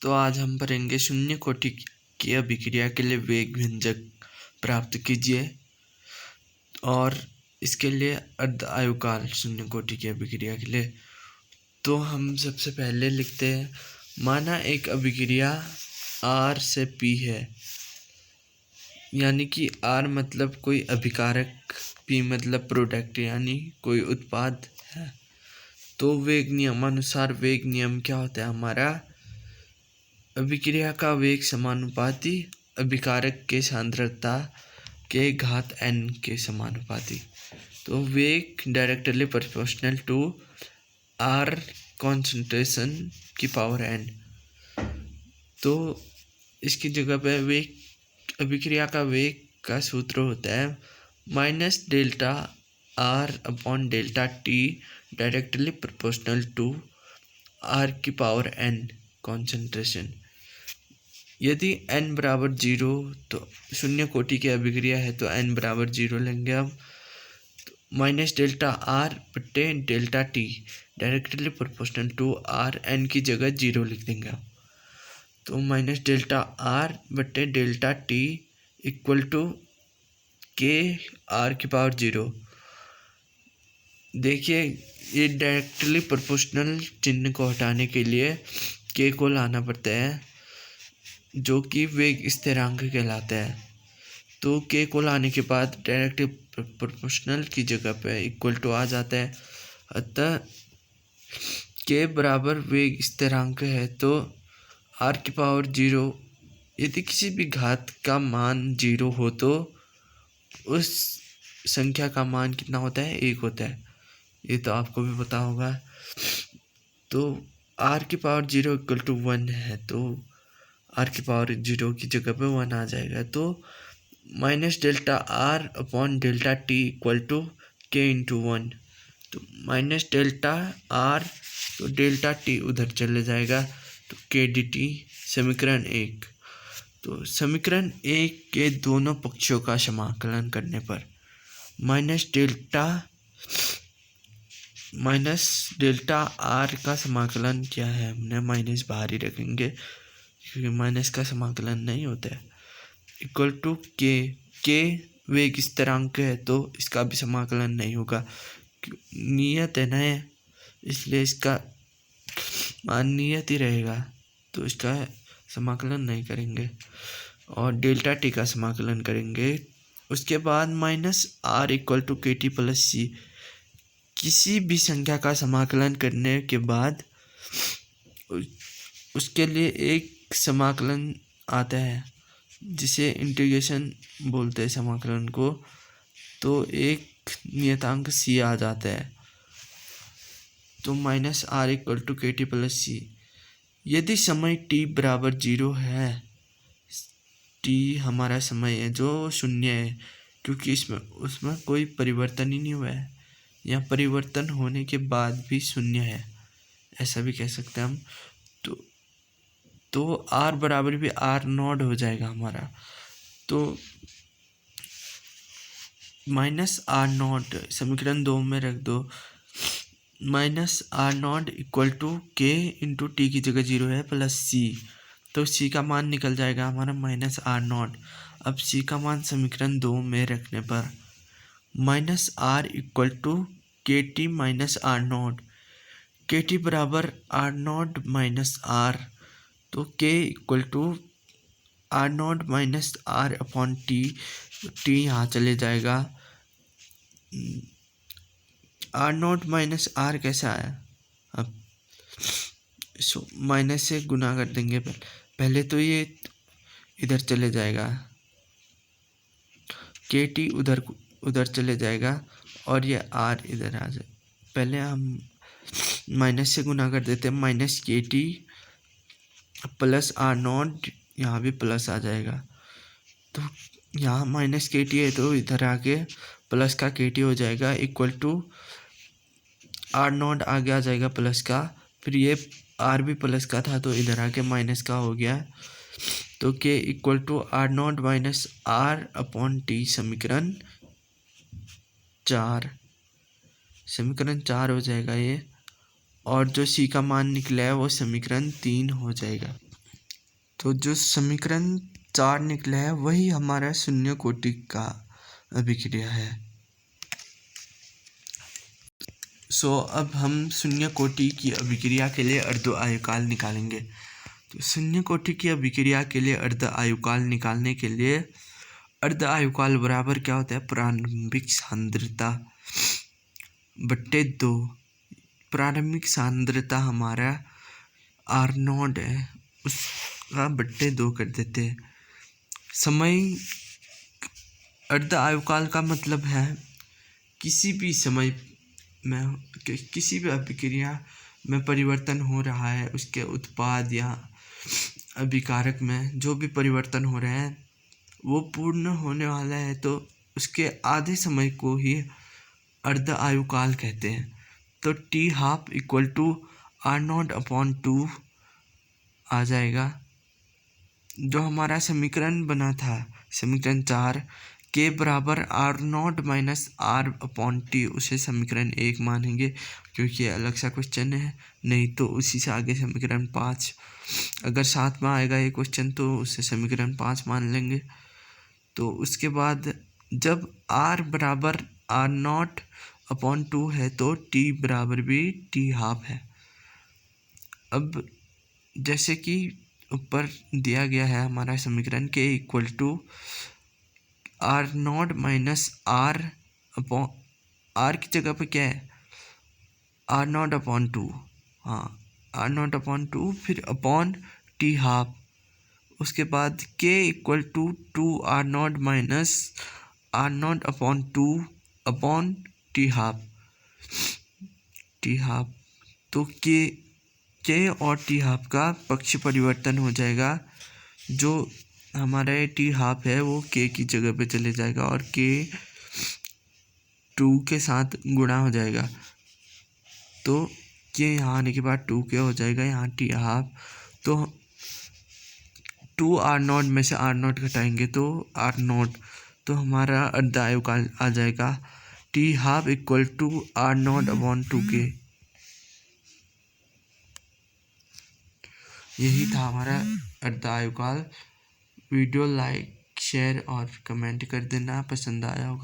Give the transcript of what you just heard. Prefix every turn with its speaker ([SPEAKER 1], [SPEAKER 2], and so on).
[SPEAKER 1] तो आज हम पढ़ेंगे शून्य कोटि की अभिक्रिया के लिए वेग व्यंजक प्राप्त कीजिए। और इसके लिए अर्ध आयुकाल शून्य कोटि की अभिक्रिया के लिए तो हम सबसे पहले लिखते हैं, माना एक अभिक्रिया R से P है, यानी कि R मतलब कोई अभिकारक, P मतलब प्रोडक्ट यानी कोई उत्पाद है। तो वेग नियमानुसार वेग नियम क्या होता है हमारा, अभिक्रिया का वेग समानुपाती अभिकारक के सांद्रता के घात n के समानुपाती। तो वेग directly proportional to R concentration की पावर n। तो इसकी जगह पे वेग, अभिक्रिया का वेग का सूत्र होता है minus delta R upon delta T directly proportional to R की पावर n कॉन्सेंट्रेशन। यदि n बराबर 0 तो शून्य कोटि की अभिक्रिया है तो n बराबर 0 लेंगे हम। तो माइनस डेल्टा R बटे delta T directly proportional to R, n की जगह 0 लिख देंगे हम। तो माइनस डेल्टा R बटे delta T equal to K R की पावर 0। देखिए ये डायरेक्टली प्रोपोर्शनल चिन्ह को हटाने के लिए K को लाना पड़ता है, जो कि वेग स्थिरांक कहलाता है। तो K को लाने के बाद डायरेक्टली प्रोपोर्शनल की जगह पे इक्वल टू आ जाता है। अतः K बराबर वेग स्थिरांक है तो R की पावर 0, यदि किसी भी घात का मान 0 हो तो उस संख्या का मान कितना होता है, 1 होता है। ये तो आपको भी पता होगा। तो R की पावर 0 इक्वल टू 1 है, तो R की पावर 0 की जगह पे 1 आ जाएगा। तो minus delta R upon delta T equal to K into 1। तो माइनस डेल्टा R तो डेल्टा T उधर चले जाएगा, तो K dt समीकरण 1। तो समीकरण 1 के दोनों पक्षों का समाकलन करने पर माइनस डेल्टा R का समाकलन क्या है, हमने माइनस बाहर ही रखेंगे क्योंकि माइनस का समाकलन नहीं होता है, इक्वल टू K वेग स्थिरांक है तो इसका भी समाकलन नहीं होगा, नियत है ना, इसलिए इसका मान नियत ही रहेगा, तो इसका समाकलन नहीं करेंगे। और डेल्टा T का समाकलन करेंगे। उसके बाद minus R equal to KT plus C। किसी भी संख्या का समाकलन करने के बाद उसके लिए एक समाकलन आता है जिसे इंटीग्रेशन बोलते हैं समाकलन को, तो एक नियतांक C आ जाता है। तो minus R equal to KT plus C। यदि समय t बराबर 0 है, t हमारा समय है जो शून्य है, क्योंकि उसमें कोई परिवर्तन ही नहीं हुआ है, या परिवर्तन होने के बाद भी शून्य है, ऐसा भी कह सकते हैं हम। तो R बराबर भी R0 हो जाएगा हमारा। तो माइनस R0 समीकरण 2 में रख दो, minus R0 equal to K into T की जगह 0 है प्लस C। तो C का मान निकल जाएगा हमारा माइनस R0। अब C का मान समीकरण 2 में रखने पर minus R equal to KT minus R0। KT बराबर R0 माइनस R, तो K equal to R0 minus R upon T। T यहाँ चले जाएगा। R0 माइनस R कैसे आया, अब माइनस से गुना कर देंगे। पहले तो ये इधर चले जाएगा, KT उधर चले जाएगा और ये R इधर आ जाए। पहले हम माइनस से गुना कर देते हैं, माइनस KT प्लस R0, यहाँ भी प्लस आ जाएगा। तो यहाँ माइनस KT है तो इधर आके प्लस का KT हो जाएगा, इक्वल टू R0 आगे आ जाएगा प्लस का, फिर ये R भी प्लस का था तो इधर आके माइनस का हो गया। तो K equal to R0 minus R upon T समीकरण 4 हो जाएगा ये। और जो C का मान निकला है वो समीकरण 3 हो जाएगा। तो जो समीकरण 4 निकला है वही हमारा शून्य कोटि का अभिक्रिया है। अब हम शून्य कोटि की अभिक्रिया के लिए अर्ध आयुकाल निकालेंगे। तो शून्य कोटि की अभिक्रिया के लिए अर्ध आयुकाल निकालने के लिए अर्ध आयुकाल बराबर क्या होता है, प्रारंभिक सांद्रता बट्टे 2। प्रारंभिक सांद्रता हमारा R0 है, उसका बट्टे 2 कर देते हैं। समय अर्ध आयुकाल का मतलब है किसी भी समय में किसी भी अभिक्रिया में परिवर्तन हो रहा है, उसके उत्पाद या अभिकारक में जो भी परिवर्तन हो रहे हैं वो पूर्ण होने वाला है, तो उसके आधे समय को ही अर्ध आयुकाल कहते हैं। तो T12 इक्वल टू R0/2 आ जाएगा। जो हमारा समीकरण बना था, समीकरण 4 के बराबर R0 माइनस R/T, उसे समीकरण 1 मानेंगे क्योंकि ये अलग सा क्वेश्चन है। नहीं तो उसी से आगे समीकरण 5, अगर साथ में आएगा ये क्वेश्चन तो उसे समीकरण 5 मान लेंगे। तो उसके बाद जब R बराबर R0/2 है तो T बराबर भी T12 है। अब जैसे कि ऊपर दिया गया है हमारा समीकरण के equal to R0 minus R की जगह पे क्या है, R0/2, हाँ R0/2, फिर अपॉन T12, उसके बाद k equal to 2R0 minus R0/2 upon T12। तो k और T12 का पक्ष परिवर्तन हो जाएगा। जो हमारा T12 है वो k की जगह पे चले जाएगा और k 2 के साथ गुणा हो जाएगा। तो k यहाँ आने के बाद 2k हो जाएगा, यहाँ T12। तो 2R0 में से R0 घटाएंगे तो R0, तो हमारा अर्ध आयुकाल आ जाएगा T12 इक्वल टू R0/2k। यही था हमारा अर्ध आयुकाल। वीडियो लाइक, शेयर और कमेंट कर देना पसंद आया होगा।